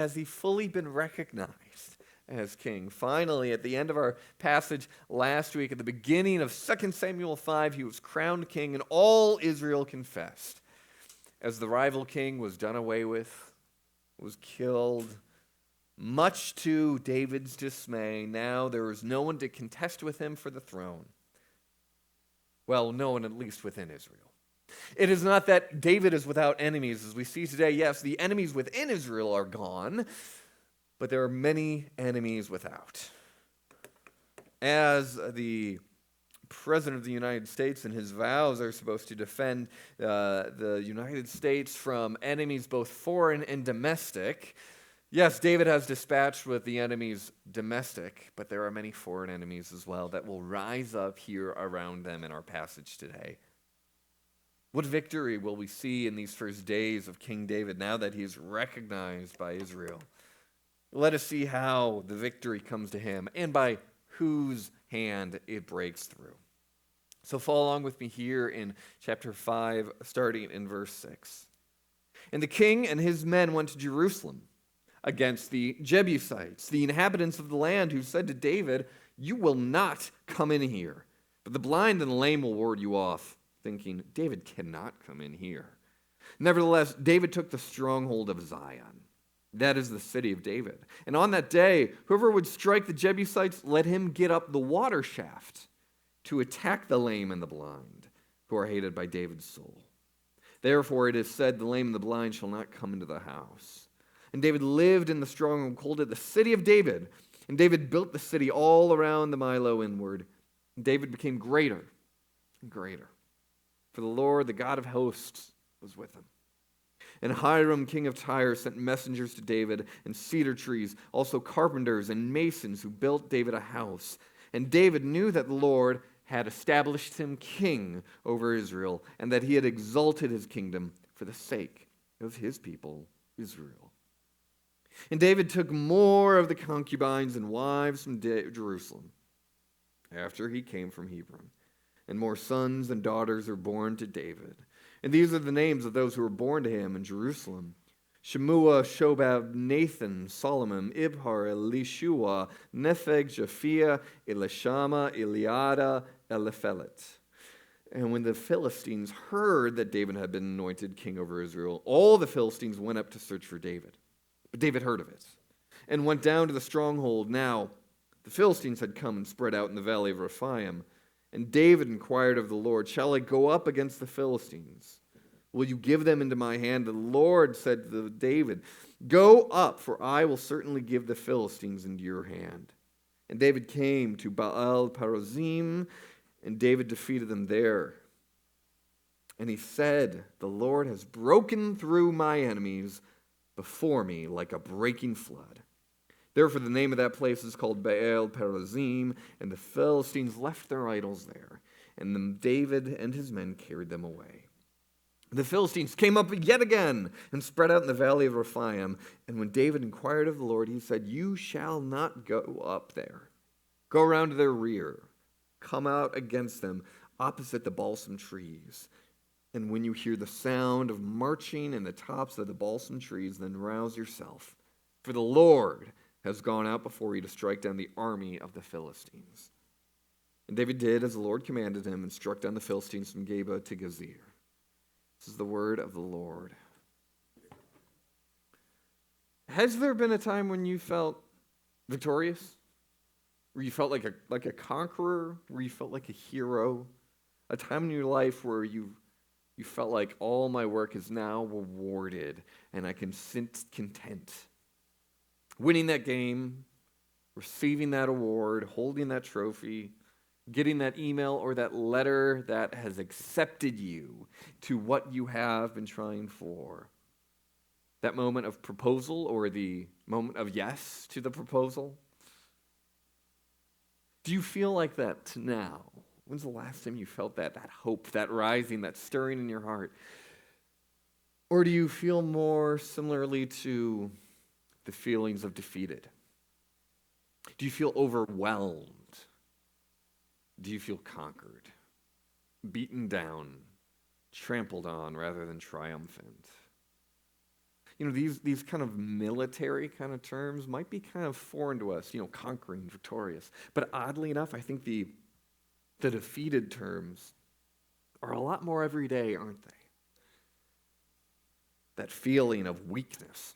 Has he fully been recognized as king? Finally, at the end of our passage last week, at the beginning of 2 Samuel 5, he was crowned king, and all Israel confessed. As the rival king was done away with, was killed, much to David's dismay, now there was no one to contest with him for the throne. Well, no one at least within Israel. It is not that David is without enemies, as we see today. Yes, the enemies within Israel are gone, but there are many enemies without. As the President of the United States and his vows are supposed to defend the United States from enemies both foreign and domestic, yes, David has dispatched with the enemies domestic, but there are many foreign enemies as well that will rise up here around them in our passage today. What victory will we see in these first days of King David now that he is recognized by Israel? Let us see how the victory comes to him and by whose hand it breaks through. So follow along with me here in chapter 5, starting in verse 6. And the king and his men went to Jerusalem against the Jebusites, the inhabitants of the land, who said to David, "You will not come in here, but the blind and the lame will ward you off," thinking, David cannot come in here. Nevertheless, David took the stronghold of Zion. That is the city of David. And on that day, whoever would strike the Jebusites, let him get up the water shaft to attack the lame and the blind, who are hated by David's soul. Therefore it is said, the lame and the blind shall not come into the house. And David lived in the stronghold, called it the city of David. And David built the city all around the Milo inward. And David became greater and greater. For the Lord, the God of hosts, was with him. And Hiram, king of Tyre, sent messengers to David and cedar trees, also carpenters and masons who built David a house. And David knew that the Lord had established him king over Israel, and that he had exalted his kingdom for the sake of his people, Israel. And David took more of the concubines and wives from Jerusalem after he came from Hebron. And more sons and daughters were born to David. And these are the names of those who were born to him in Jerusalem: Shemua, Shobab, Nathan, Solomon, Ibhar, Elishua, Nepheg, Japhia, Elishama, Eliada, Eliphelet. And when the Philistines heard that David had been anointed king over Israel, all the Philistines went up to search for David. But David heard of it and went down to the stronghold. Now the Philistines had come and spread out in the valley of Rephaim. And David inquired of the Lord, "Shall I go up against the Philistines? Will you give them into my hand?" The Lord said to David, "Go up, for I will certainly give the Philistines into your hand." And David came to Baal-perazim, and David defeated them there. And he said, "The Lord has broken through my enemies before me like a breaking flood." Therefore, the name of that place is called Baal-perazim, and the Philistines left their idols there, and then David and his men carried them away. The Philistines came up yet again and spread out in the valley of Rephaim. And when David inquired of the Lord, he said, "You shall not go up there. Go around to their rear. Come out against them opposite the balsam trees. And when you hear the sound of marching in the tops of the balsam trees, then rouse yourself. For the Lord has gone out before you to strike down the army of the Philistines." And David did as the Lord commanded him and struck down the Philistines from Geba to Gezer. This is the word of the Lord. Has there been a time when you felt victorious? Where you felt like a conqueror? Where you felt like a hero? A time in your life where you felt like all my work is now rewarded and I can sit content. Winning that game, receiving that award, holding that trophy, getting that email or that letter that has accepted you to what you have been trying for. That moment of proposal or the moment of yes to the proposal. Do you feel like that now? When's the last time you felt that hope, that rising, that stirring in your heart? Or do you feel more similarly to the feelings of defeated? Do you feel overwhelmed? Do you feel conquered, beaten down, trampled on rather than triumphant? these kind of military kind of terms might be kind of foreign to us, conquering, victorious. But oddly enough, I think the defeated terms are a lot more everyday, aren't they? That feeling of weakness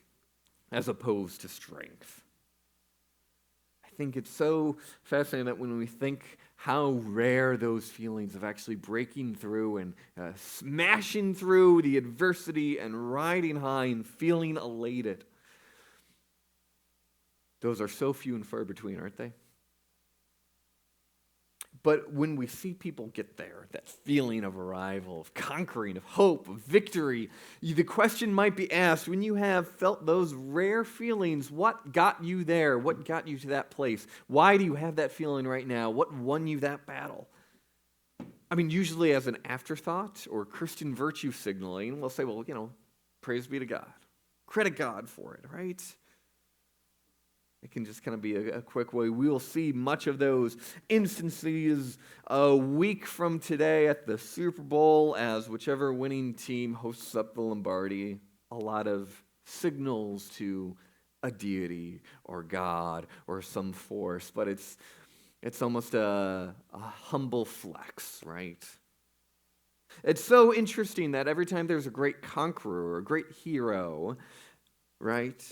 as opposed to strength. I think it's so fascinating that when we think how rare those feelings of actually breaking through and smashing through the adversity and riding high and feeling elated, those are so few and far between, aren't they? But when we see people get there, that feeling of arrival, of conquering, of hope, of victory, the question might be asked, when you have felt those rare feelings, what got you there? What got you to that place? Why do you have that feeling right now? What won you that battle? I mean, usually as an afterthought or Christian virtue signaling, we'll say, well, praise be to God. Credit God for it, right? It can just kind of be a quick way. We will see much of those instances a week from today at the Super Bowl as whichever winning team hosts up the Lombardi. A lot of signals to a deity or God or some force, but it's almost a humble flex, right? It's so interesting that every time there's a great conqueror or a great hero, right?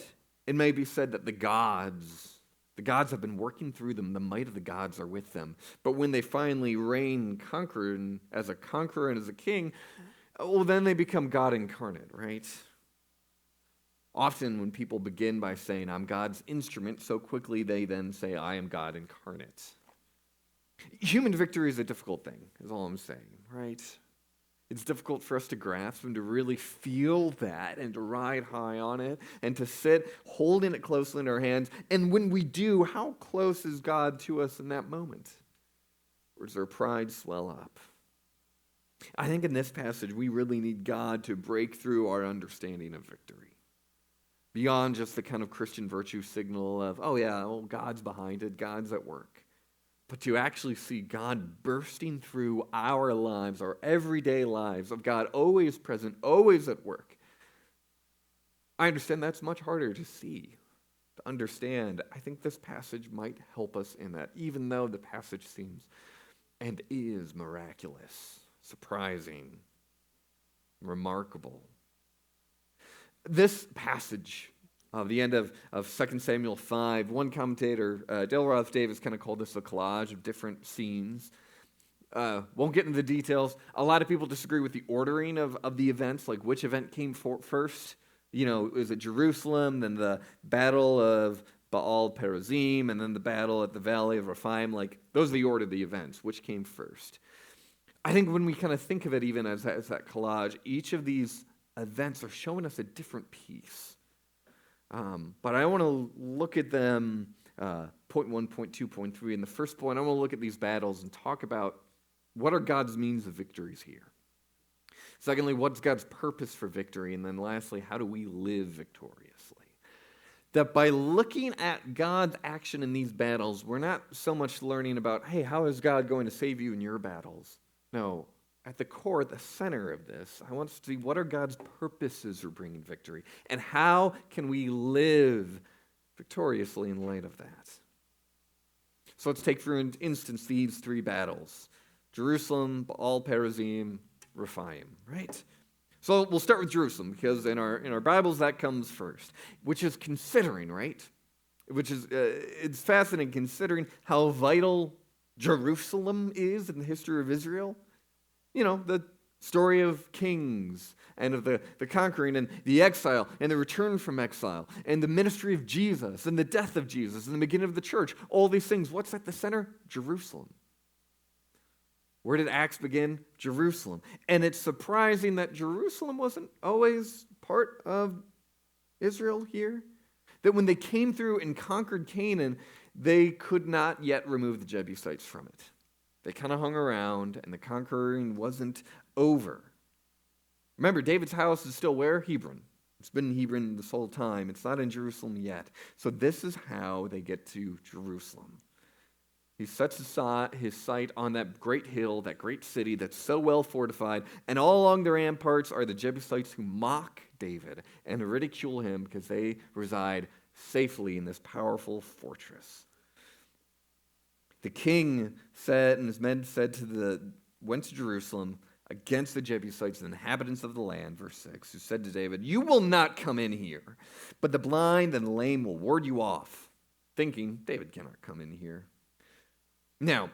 It may be said that the gods have been working through them. The might of the gods are with them. But when they finally reign conquered as a conqueror and as a king, well, then they become God incarnate, right? Often when people begin by saying, I'm God's instrument, so quickly they then say, I am God incarnate. Human victory is a difficult thing, is all I'm saying, right? It's difficult for us to grasp and to really feel that and to ride high on it and to sit holding it closely in our hands. And when we do, how close is God to us in that moment? Or does our pride swell up? I think in this passage, we really need God to break through our understanding of victory. Beyond just the kind of Christian virtue signal of, oh yeah, well, God's behind it, God's at work. But to actually see God bursting through our lives, our everyday lives, of God always present, always at work. I understand that's much harder to see, to understand. I think this passage might help us in that, even though the passage seems and is miraculous, surprising, remarkable. This passage, the end of 2 Samuel 5, one commentator, Dale Roth Davis, kind of called this a collage of different scenes. Won't get into the details. A lot of people disagree with the ordering of the events, like which event came first. Is it Jerusalem, then the battle of Baal Perazim, and then the battle at the Valley of Rephaim? Like, those are the order of the events. Which came first? I think when we kind of think of it even as that collage, each of these events are showing us a different piece. But I want to look at them, point 1, point 2, point 3. And the first point, I want to look at these battles and talk about what are God's means of victories here. Secondly, what's God's purpose for victory? And then lastly, how do we live victoriously? That by looking at God's action in these battles, we're not so much learning about, hey, how is God going to save you in your battles? No. At the core, at the center of this, I want us to see what are God's purposes for bringing victory, and how can we live victoriously in light of that. So let's take, for instance, these three battles: Jerusalem, Baal Perazim, Rephaim, right? So we'll start with Jerusalem, because in our Bibles that comes first, which is considering, right? It's fascinating considering how vital Jerusalem is in the history of Israel. The story of kings and of the conquering and the exile and the return from exile and the ministry of Jesus and the death of Jesus and the beginning of the church. All these things. What's at the center? Jerusalem. Where did Acts begin? Jerusalem. And it's surprising that Jerusalem wasn't always part of Israel here. That when they came through and conquered Canaan, they could not yet remove the Jebusites from it. They kind of hung around, and the conquering wasn't over. Remember, David's house is still where? Hebron. It's been in Hebron this whole time. It's not in Jerusalem yet. So this is how they get to Jerusalem. He sets his sight on that great hill, that great city that's so well fortified, and all along the ramparts are the Jebusites who mock David and ridicule him because they reside safely in this powerful fortress. The king said, and his men went to Jerusalem against the Jebusites, the inhabitants of the land, verse 6, who said to David, "You will not come in here, but the blind and the lame will ward you off," thinking, David cannot come in here. Now,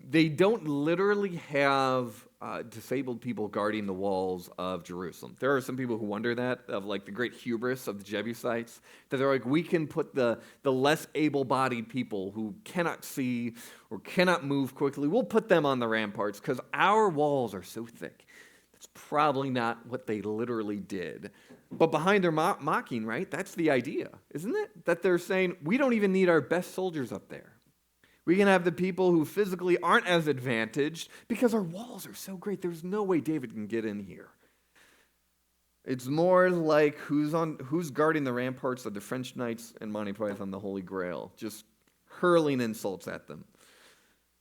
they don't literally have disabled people guarding the walls of Jerusalem. There are some people who wonder that, of like the great hubris of the Jebusites, that they're like, we can put the less able-bodied people who cannot see or cannot move quickly, we'll put them on the ramparts because our walls are so thick. That's probably not what they literally did. But behind their mocking, right, that's the idea, isn't it? That they're saying, we don't even need our best soldiers up there. We can have the people who physically aren't as advantaged because our walls are so great. There's no way David can get in here. It's more like who's guarding the ramparts of the French knights and Monty Python, the Holy Grail, just hurling insults at them.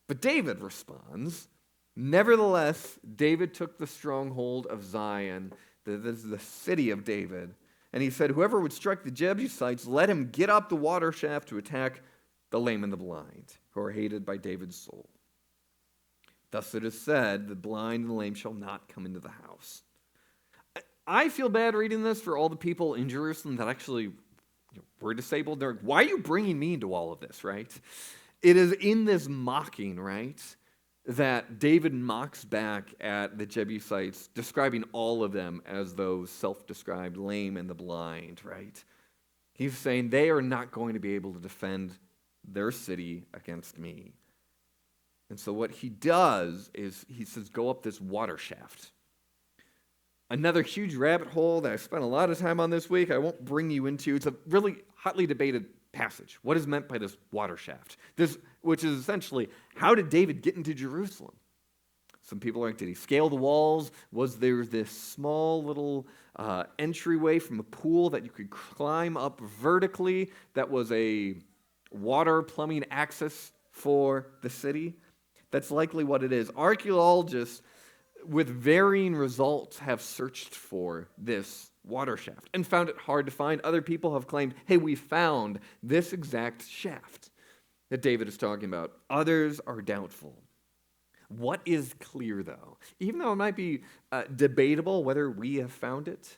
But David responds, "Nevertheless, David took the stronghold of Zion," the city of David, and he said, "Whoever would strike the Jebusites, let him get up the water shaft to attack the lame and the blind, who are hated by David's soul. Thus it is said, the blind and the lame shall not come into the house." I feel bad reading this for all the people in Jerusalem that actually were disabled. They're like, why are you bringing me into all of this, right? It is in this mocking, right, that David mocks back at the Jebusites, describing all of them as those self-described lame and the blind, right? He's saying they are not going to be able to defend their city against me. And so what he does is he says, go up this water shaft. Another huge rabbit hole that I spent a lot of time on this week, I won't bring you into. It's a really hotly debated passage. What is meant by this water shaft? This, which is essentially, how did David get into Jerusalem? Some people are like, did he scale the walls? Was there this small little entryway from a pool that you could climb up vertically that was a water plumbing access for the city? That's likely what it is. Archaeologists, with varying results, have searched for this water shaft and found it hard to find. Other people have claimed, hey, we found this exact shaft that David is talking about. Others are doubtful. What is clear, though, even though it might be debatable whether we have found it,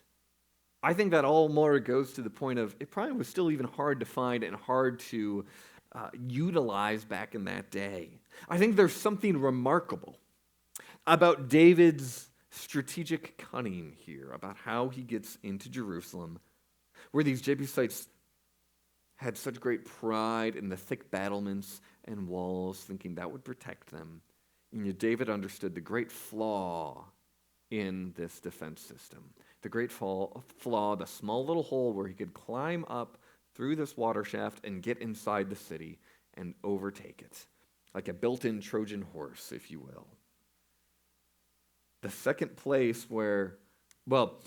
I think that all more goes to the point of it probably was still even hard to find and hard to utilize back in that day. I think there's something remarkable about David's strategic cunning here, about how he gets into Jerusalem, where these Jebusites had such great pride in the thick battlements and walls, thinking that would protect them. And yet David understood the great flaw in this defense system. The great flaw, the small little hole where he could climb up through this water shaft and get inside the city and overtake it, like a built-in Trojan horse, if you will. The second place where, what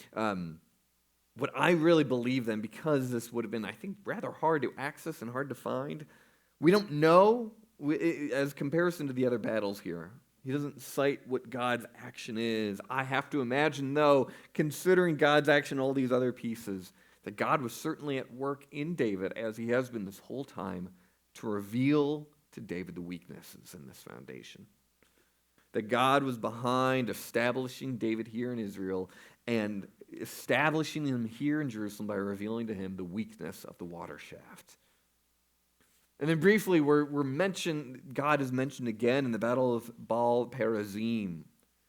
I really believe then, because this would have been, I think, rather hard to access and hard to find, we don't know, as comparison to the other battles here. He doesn't cite what God's action is. I have to imagine, though, considering God's action in all these other pieces, that God was certainly at work in David, as he has been this whole time, to reveal to David the weaknesses in this foundation. That God was behind establishing David here in Israel and establishing him here in Jerusalem by revealing to him the weakness of the water shaft. And then briefly, God is mentioned again in the Battle of Baal Perazim.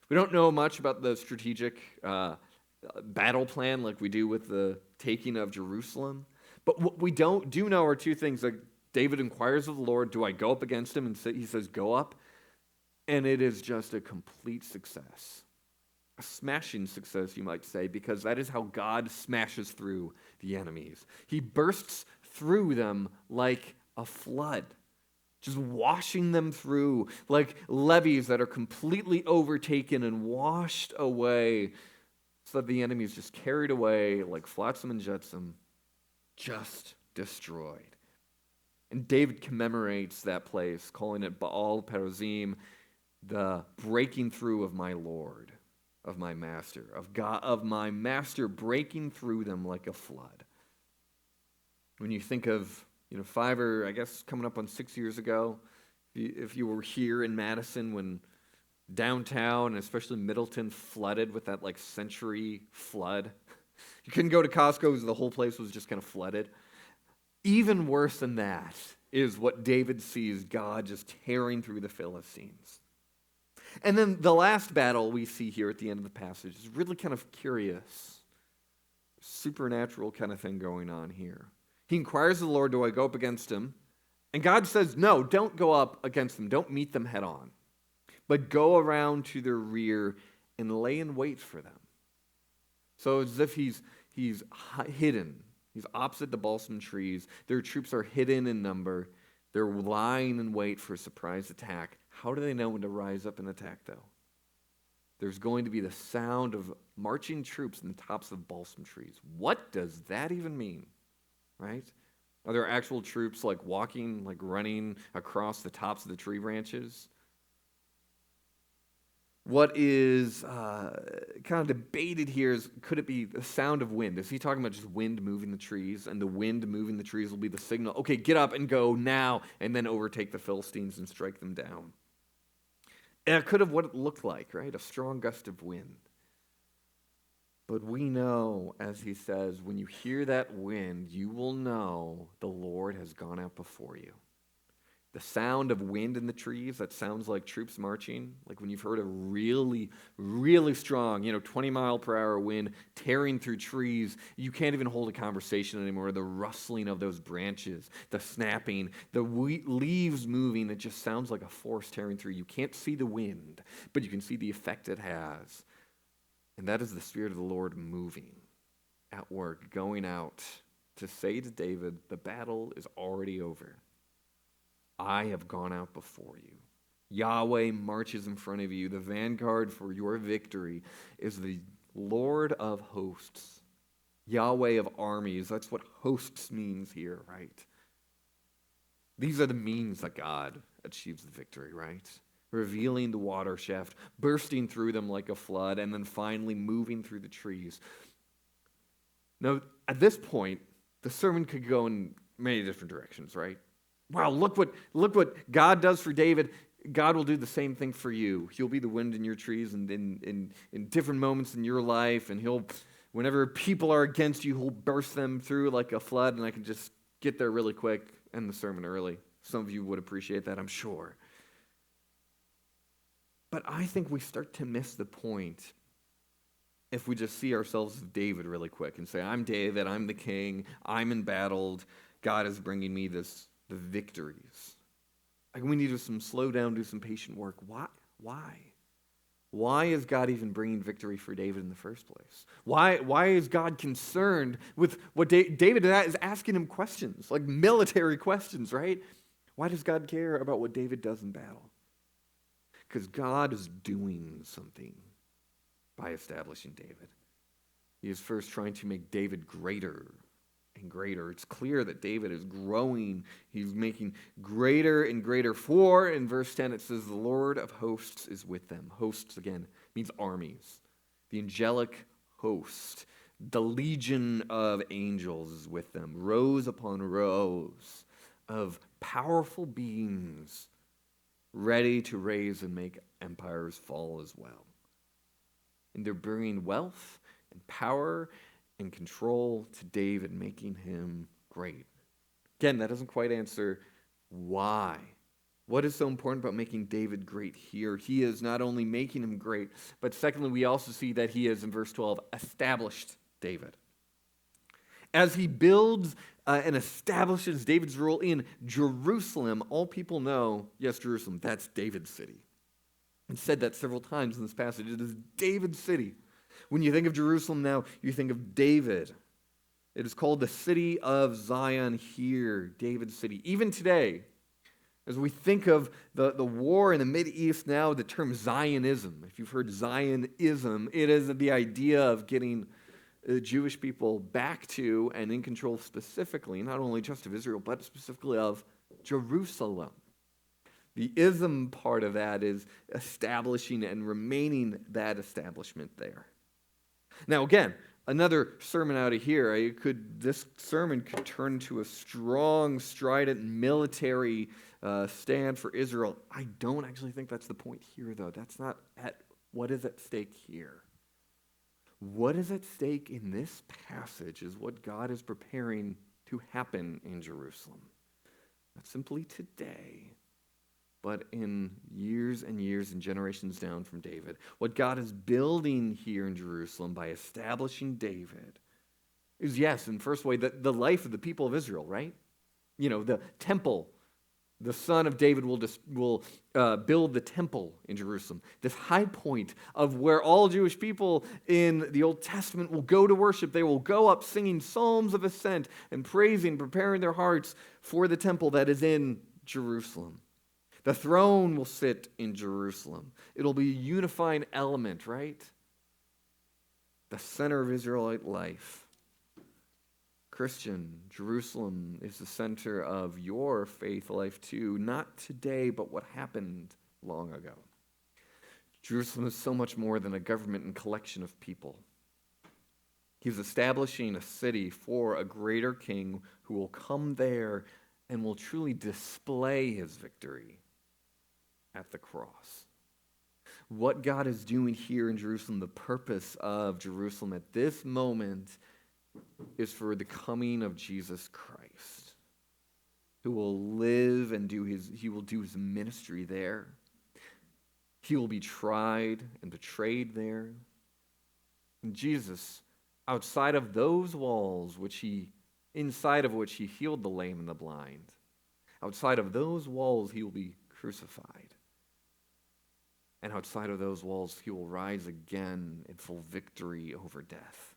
We don't know much about the strategic battle plan like we do with the taking of Jerusalem. But what we do know are two things. Like David inquires of the Lord, do I go up against him? And he says, go up. And it is just a complete success. A smashing success, you might say, because that is how God smashes through the enemies. He bursts through them like a flood, just washing them through like levees that are completely overtaken and washed away so that the enemy is just carried away like flotsam and jetsam, just destroyed. And David commemorates that place, calling it Baal Perazim, the breaking through of my Lord, of my master, of God, of my master breaking through them like a flood. When you think of, 5 or I guess coming up on 6 years ago, if you were here in Madison when downtown, and especially Middleton, flooded with that century flood. You couldn't go to Costco because the whole place was just kind of flooded. Even worse than that is what David sees God just tearing through the Philistines. And then the last battle we see here at the end of the passage is really kind of curious, supernatural kind of thing going on here. He inquires of the Lord, do I go up against him? And God says, no, don't go up against them. Don't meet them head on. But go around to their rear and lay in wait for them. So as if he's hidden. He's opposite the balsam trees. Their troops are hidden in number. They're lying in wait for a surprise attack. How do they know when to rise up and attack, though? There's going to be the sound of marching troops in the tops of balsam trees. What does that even mean? Right? Are there actual troops walking, running across the tops of the tree branches? What is kind of debated here is, could it be the sound of wind? Is he talking about just wind moving the trees, and the wind moving the trees will be the signal, okay, get up and go now, and then overtake the Philistines and strike them down? And it could have what it looked like, right? A strong gust of wind. But we know, as he says, when you hear that wind, you will know the Lord has gone out before you. The sound of wind in the trees, that sounds like troops marching, like when you've heard a really, really strong, 20-mile-per-hour wind tearing through trees, you can't even hold a conversation anymore. The rustling of those branches, the snapping, the leaves moving, it just sounds like a force tearing through. You can't see the wind, but you can see the effect it has. And that is the Spirit of the Lord moving at work, going out to say to David, the battle is already over. I have gone out before you. Yahweh marches in front of you. The vanguard for your victory is the Lord of hosts. Yahweh of armies. That's what hosts means here, right? These are the means that God achieves the victory, right? Revealing the water shaft, bursting through them like a flood, and then finally moving through the trees. Now, at this point, the sermon could go in many different directions, right? Wow, look what God does for David. God will do the same thing for you. He'll be the wind in your trees and in different moments in your life, and whenever people are against you, he'll burst them through like a flood, and I can just get there really quick, end the sermon early. Some of you would appreciate that, I'm sure. But I think we start to miss the point if we just see ourselves as David really quick and say, I'm David, I'm the king, I'm embattled, God is bringing me the victories. We need to slow down, do some patient work. Why? Why is God even bringing victory for David in the first place? Why is God concerned with what David is asking him questions, like military questions, right? Why does God care about what David does in battle? Because God is doing something by establishing David. He is first trying to make David greater and greater. It's clear that David is growing. He's making greater and greater. For, in verse 10, it says, the Lord of hosts is with them. Hosts, again, means armies. The angelic host, the legion of angels is with them. Rows upon rows of powerful beings ready to raise and make empires fall as well. And they're bringing wealth and power and control to David, making him great. Again, that doesn't quite answer why. What is so important about making David great here? He is not only making him great, but secondly, we also see that he is, in verse 12, established David. As he builds and establishes David's rule in Jerusalem, all people know, yes, Jerusalem, that's David's city. He said that several times in this passage. It is David's city. When you think of Jerusalem now, you think of David. It is called the city of Zion here, David's city. Even today, as we think of the war in the Mideast now, the term Zionism, if you've heard Zionism, it is the idea of getting Jewish people back to and in control specifically, not only just of Israel, but specifically of Jerusalem. The ism part of that is establishing and remaining that establishment there. Now again, another sermon out of here, this sermon could turn into a strong, strident military stand for Israel. I don't actually think that's the point here, though. That's not what is at stake here. What is at stake in this passage is what God is preparing to happen in Jerusalem. Not simply today, but in years and years and generations down from David. What God is building here in Jerusalem by establishing David is, yes, in first way, the life of the people of Israel, right? The temple. The son of David will build the temple in Jerusalem. This high point of where all Jewish people in the Old Testament will go to worship. They will go up singing psalms of ascent and praising, preparing their hearts for the temple that is in Jerusalem. The throne will sit in Jerusalem. It'll be a unifying element, right? The center of Israelite life. Christian, Jerusalem is the center of your faith life too, not today, but what happened long ago. Jerusalem is so much more than a government and collection of people. He's establishing a city for a greater king who will come there and will truly display his victory at the cross. What God is doing here in Jerusalem, the purpose of Jerusalem at this moment, is for the coming of Jesus Christ, who will live and he will do his ministry there. He will be tried and betrayed there. And Jesus, outside of those walls inside of which he healed the lame and the blind, outside of those walls he will be crucified. And outside of those walls he will rise again in full victory over death.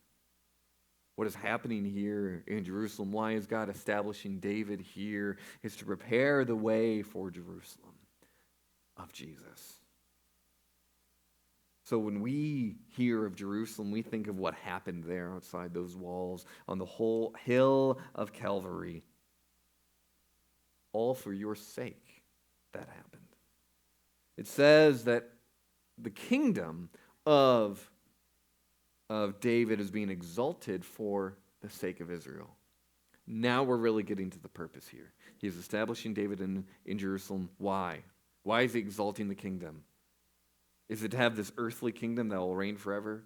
What is happening here in Jerusalem, why is God establishing David here, is to prepare the way for Jerusalem of Jesus. So when we hear of Jerusalem, we think of what happened there outside those walls on the whole hill of Calvary. All for your sake that happened. It says that the kingdom of David is being exalted for the sake of Israel. Now we're really getting to the purpose here. He's establishing David in Jerusalem. Why? Why is he exalting the kingdom? Is it to have this earthly kingdom that will reign forever?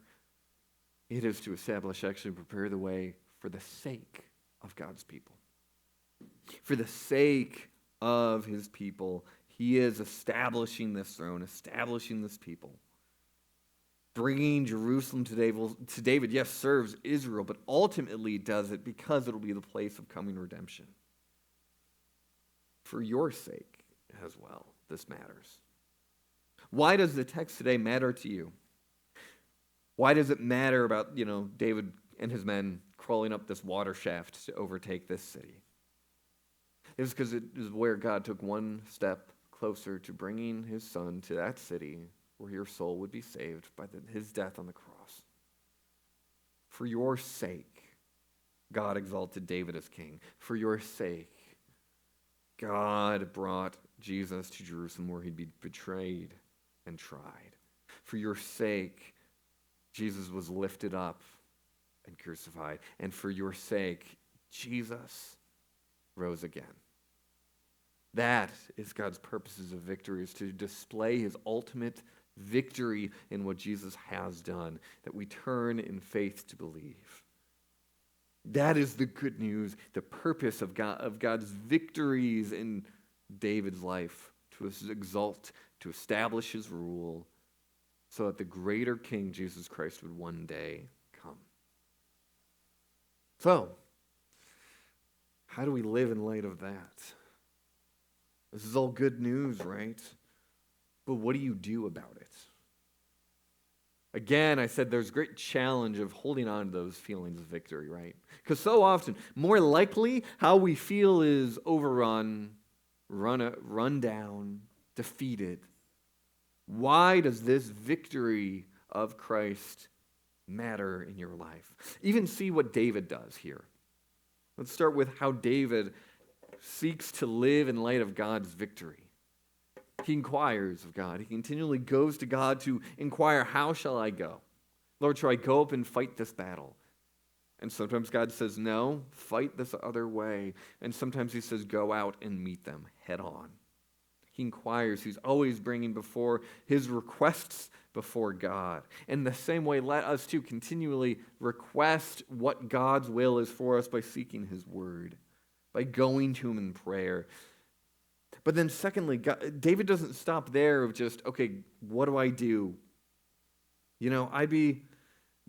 It is to establish, actually prepare the way for the sake of God's people. For the sake of his people, he is establishing this throne, establishing this people. Bringing Jerusalem to David, yes, serves Israel, but ultimately does it because it will be the place of coming redemption. For your sake as well, this matters. Why does the text today matter to you? Why does it matter about, David and his men crawling up this water shaft to overtake this city? It's because it is where God took one step closer to bringing his son to that city where your soul would be saved by his death on the cross. For your sake, God exalted David as king. For your sake, God brought Jesus to Jerusalem where he'd be betrayed and tried. For your sake, Jesus was lifted up and crucified. And for your sake, Jesus rose again. That is God's purposes of victory, is to display his ultimate victory in what Jesus has done, that we turn in faith to believe. That is the good news, the purpose of God's victories in David's life, to exalt, to establish his rule, so that the greater King, Jesus Christ, would one day come. So, how do we live in light of that? This is all good news, right? But what do you do about it? Again, I said there's great challenge of holding on to those feelings of victory, right? Because so often, more likely, how we feel is overrun, run down, defeated. Why does this victory of Christ matter in your life? Even see what David does here. Let's start with how David seeks to live in light of God's victory. He inquires of God. He continually goes to God to inquire, how shall I go? Lord, shall I go up and fight this battle? And sometimes God says, no, fight this other way. And sometimes he says, go out and meet them head on. He inquires. He's always bringing before his requests before God. In the same way, let us too continually request what God's will is for us by seeking his word, by going to him in prayer. But then secondly, David doesn't stop there of just, okay, what do I do?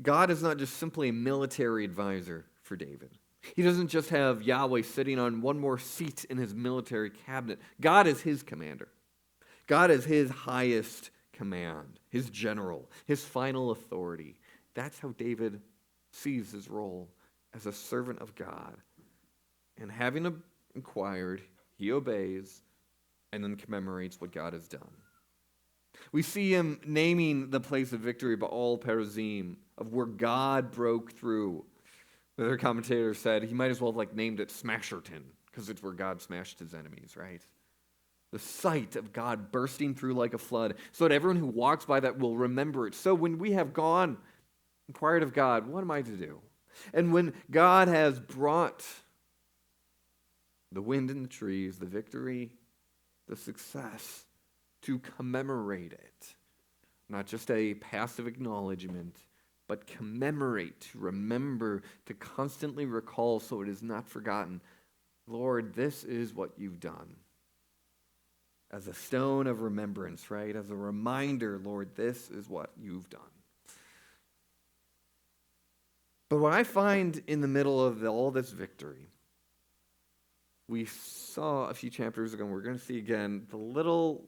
God is not just simply a military advisor for David. He doesn't just have Yahweh sitting on one more seat in his military cabinet. God is his commander. God is his highest command, his general, his final authority. That's how David sees his role as a servant of God. And having inquired, he obeys and then commemorates what God has done. We see him naming the place of victory, Baal Perazim, of where God broke through. Other commentators said he might as well have named it Smasherton, because it's where God smashed his enemies, right? The sight of God bursting through like a flood, so that everyone who walks by that will remember it. So when we have gone, inquired of God, what am I to do? And when God has brought the wind in the trees, the victory, the success, to commemorate it. Not just a passive acknowledgement, but commemorate, to remember, to constantly recall so it is not forgotten. Lord, this is what you've done. As a stone of remembrance, right? As a reminder, Lord, this is what you've done. But what I find in the middle of all this victory, we saw a few chapters ago, and we're going to see again, the little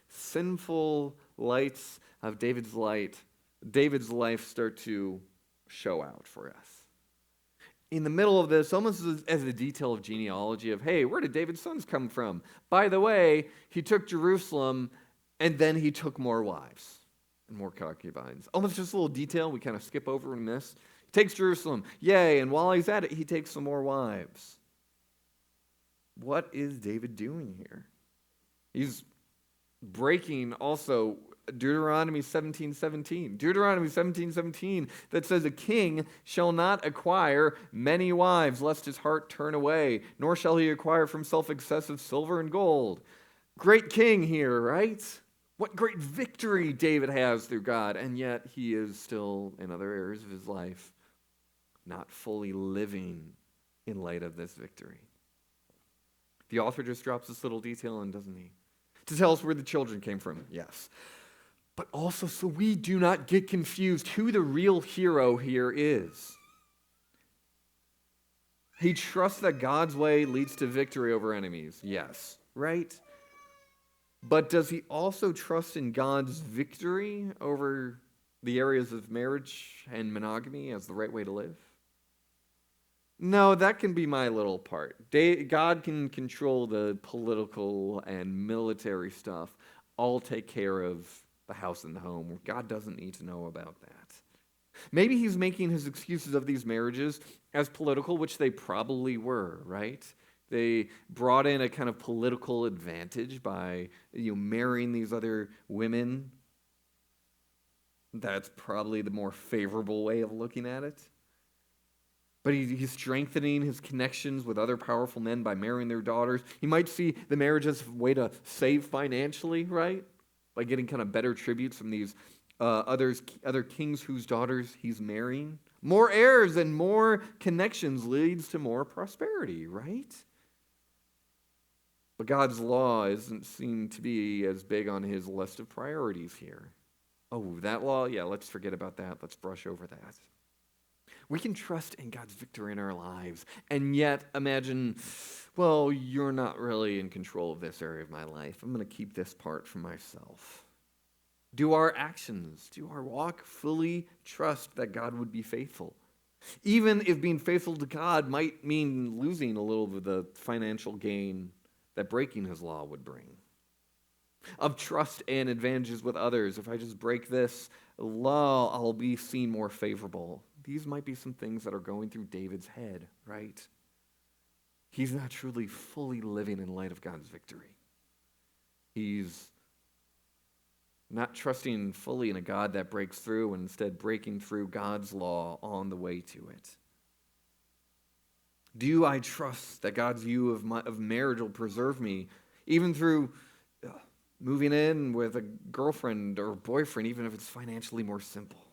sinful lights of David's life start to show out for us. In the middle of this, almost as a detail of genealogy of, hey, where did David's sons come from? By the way, he took Jerusalem, and then he took more wives and more concubines. Almost just a little detail we kind of skip over and miss. He takes Jerusalem, yay, and while he's at it, he takes some more wives. What is David doing here? He's breaking also Deuteronomy 17:17. Deuteronomy 17:17 that says, a king shall not acquire many wives, lest his heart turn away, nor shall he acquire for himself excessive silver and gold. Great king here, right? What great victory David has through God, and yet he is still in other areas of his life not fully living in light of this victory. The author just drops this little detail in, doesn't he? To tell us where the children came from, yes. But also so we do not get confused who the real hero here is. He trusts that God's way leads to victory over enemies, yes, right? But does he also trust in God's victory over the areas of marriage and monogamy as the right way to live? No, that can be my little part. God can control the political and military stuff. I'll take care of the house and the home. God doesn't need to know about that. Maybe he's making his excuses of these marriages as political, which they probably were, right? They brought in a kind of political advantage by marrying these other women. That's probably the more favorable way of looking at it. But he's strengthening his connections with other powerful men by marrying their daughters. He might see the marriage as a way to save financially, right? By getting kind of better tributes from these other kings whose daughters he's marrying. More heirs and more connections leads to more prosperity, right? But God's law doesn't seem to be as big on his list of priorities here. Oh, that law? Yeah, let's forget about that. Let's brush over that. We can trust in God's victory in our lives, and yet imagine, well, you're not really in control of this area of my life. I'm going to keep this part for myself. Do our actions, do our walk fully trust that God would be faithful? Even if being faithful to God might mean losing a little of the financial gain that breaking his law would bring. Of trust and advantages with others. If I just break this law, I'll be seen more favorable. These might be some things that are going through David's head, right? he's not truly fully living in light of God's victory. He's not trusting fully in a God that breaks through, and instead breaking through God's law on the way to it. Do I trust that God's view of marriage will preserve me, even through moving in with a girlfriend or boyfriend, even if it's financially more simple?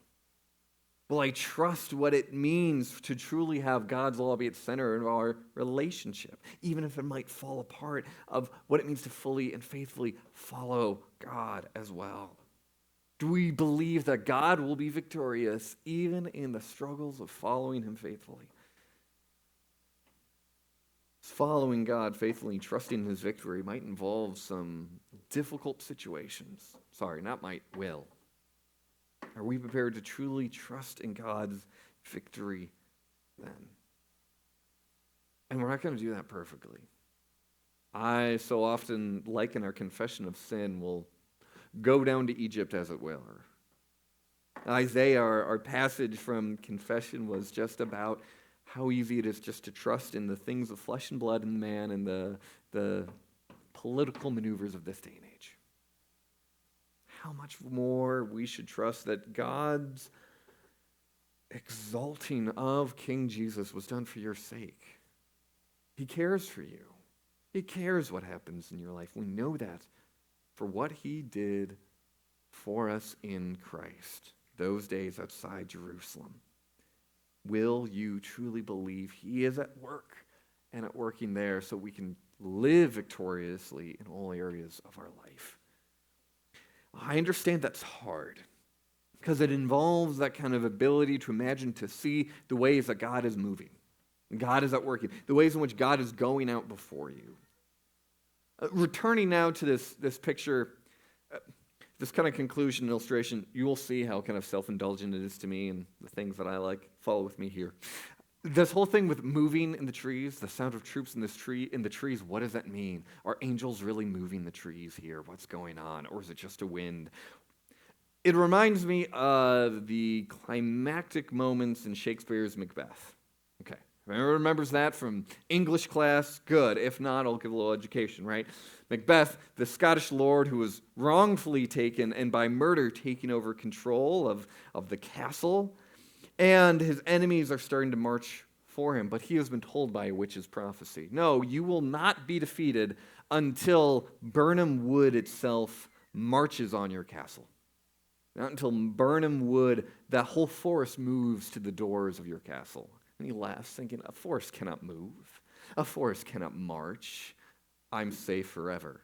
Will I trust what it means to truly have God's law be at the center of our relationship, even if it might fall apart, of what it means to fully and faithfully follow God as well? Do we believe that God will be victorious even in the struggles of following him faithfully? Following God faithfully, trusting his victory might involve some difficult situations. Sorry, not might, will. Are we prepared to truly trust in God's victory then? And we're not going to do that perfectly. I so often, like in our confession of sin, will go down to Egypt, as it were. Isaiah, our passage from confession, was just about how easy it is just to trust in the things of flesh and blood and man and the political maneuvers of this day and age. How much more we should trust that God's exalting of King Jesus was done for your sake. He cares for you. He cares what happens in your life. We know that for what he did for us in Christ those days outside Jerusalem. Will you truly believe he is at work and at working there so we can live victoriously in all areas of our life? I understand that's hard because it involves that kind of ability to imagine, to see the ways that God is moving, God is at work, the ways in which God is going out before you. Returning now to this picture, this kind of conclusion illustration, you will see how kind of self-indulgent it is to me and the things that I like. Follow with me here. This whole thing with moving in the trees, the sound of troops in the trees, what does that mean? Are angels really moving the trees here? What's going on? Or is it just a wind? It reminds me of the climactic moments in Shakespeare's Macbeth. Okay, if anyone remembers that from English class, good. If not, I'll give a little education, right? Macbeth, the Scottish lord who was wrongfully taken and by murder taking over control of the castle, and his enemies are starting to march for him, but he has been told by a witch's prophecy, no, you will not be defeated until Birnam Wood itself marches on your castle. Not until Birnam Wood, that whole forest moves to the doors of your castle. And he laughs, thinking, a forest cannot move. A forest cannot march. I'm safe forever.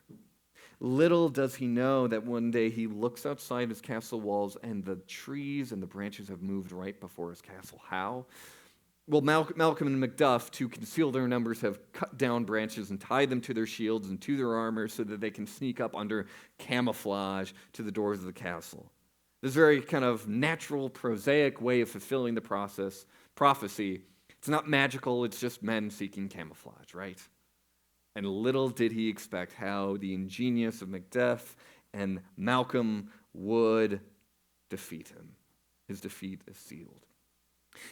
Little does he know that one day he looks outside his castle walls and the trees and the branches have moved right before his castle. How? Well, Malcolm and Macduff, to conceal their numbers, have cut down branches and tied them to their shields and to their armor so that they can sneak up under camouflage to the doors of the castle. This very kind of natural, prosaic way of fulfilling the prophecy. It's not magical, it's just men seeking camouflage, right? And little did he expect how the ingenious of Macduff and Malcolm would defeat him. His defeat is sealed.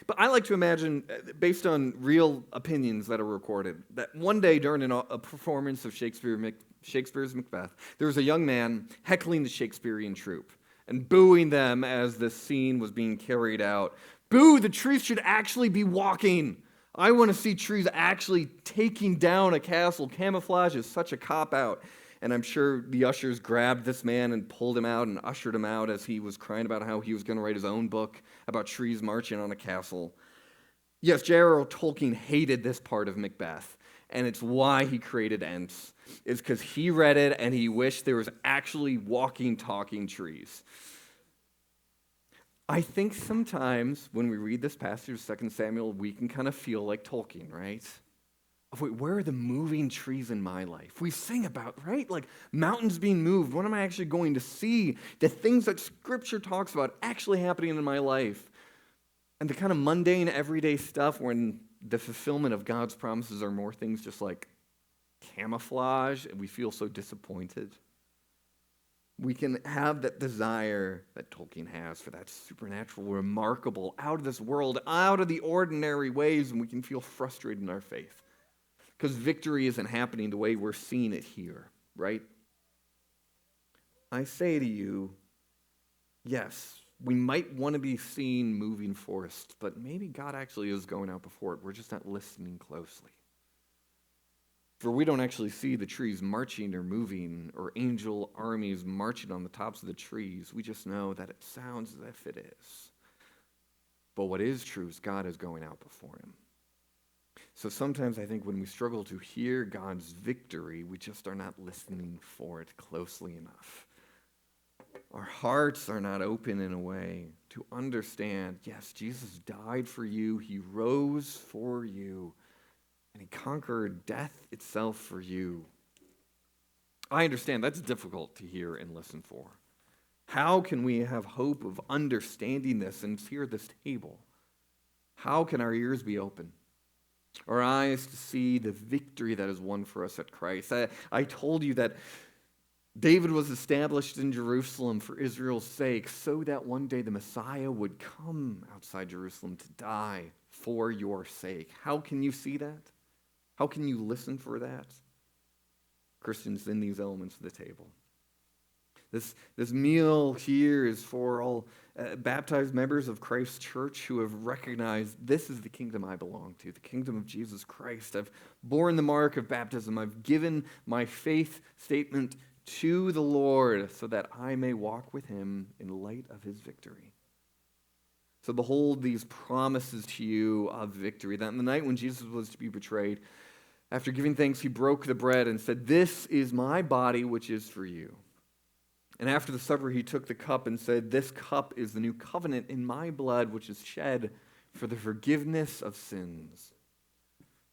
But I like to imagine, based on real opinions that are recorded, that one day during a performance of Shakespeare's Macbeth, there was a young man heckling the Shakespearean troupe and booing them as the scene was being carried out. Boo, the trees should actually be walking. I want to see trees actually taking down a castle. Camouflage is such a cop-out. And I'm sure the ushers grabbed this man and pulled him out and ushered him out as he was crying about how he was going to write his own book about trees marching on a castle. Yes, J.R.R. Tolkien hated this part of Macbeth, and it's why he created Ents. It's because he read it and he wished there was actually walking, talking trees. I think sometimes when we read this passage of 2 Samuel, we can kind of feel like Tolkien, right? Wait, where are the moving trees in my life? We sing about, right? Like mountains being moved. When am I actually going to see the things that Scripture talks about actually happening in my life? And the kind of mundane, everyday stuff when the fulfillment of God's promises are more things just like camouflage, and we feel so disappointed. We can have that desire that Tolkien has for that supernatural, remarkable, out of this world, out of the ordinary ways, and we can feel frustrated in our faith. because victory isn't happening the way we're seeing it here, right? I say to you, yes, we might want to be seeing moving forests, but maybe God actually is going out before it. We're just not listening closely. For we don't actually see the trees marching or moving or angel armies marching on the tops of the trees. We just know that it sounds as if it is. But what is true is God is going out before him. So sometimes I think when we struggle to hear God's victory, we just are not listening for it closely enough. Our hearts are not open in a way to understand, yes, Jesus died for you, he rose for you, and he conquered death itself for you. I understand that's difficult to hear and listen for. How can we have hope of understanding this and here at this table? How can our ears be open? Our eyes to see the victory that is won for us at Christ. I told you that David was established in Jerusalem for Israel's sake so that one day the Messiah would come outside Jerusalem to die for your sake. How can you see that? How can you listen for that? Christians, in these elements of the table. This meal here is for all baptized members of Christ's church who have recognized this is the kingdom I belong to, the kingdom of Jesus Christ. I've borne the mark of baptism. I've given my faith statement to the Lord so that I may walk with him in light of his victory. So behold these promises to you of victory. That in the night when Jesus was to be betrayed, after giving thanks, he broke the bread and said, "This is my body, which is for you." And after the supper, he took the cup and said, "This cup is the new covenant in my blood, which is shed for the forgiveness of sins."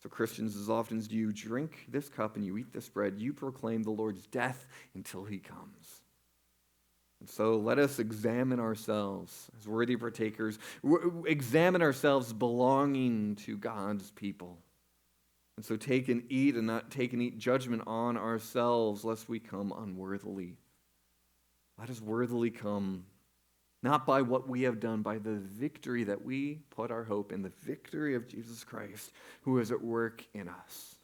So Christians, as often as you drink this cup and you eat this bread, you proclaim the Lord's death until he comes. And so let us examine ourselves as worthy partakers, examine ourselves belonging to God's people. And so take and eat and not take and eat judgment on ourselves, lest we come unworthily. Let us worthily come, not by what we have done, by the victory that we put our hope in, the victory of Jesus Christ, who is at work in us.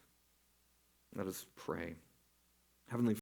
Let us pray. Heavenly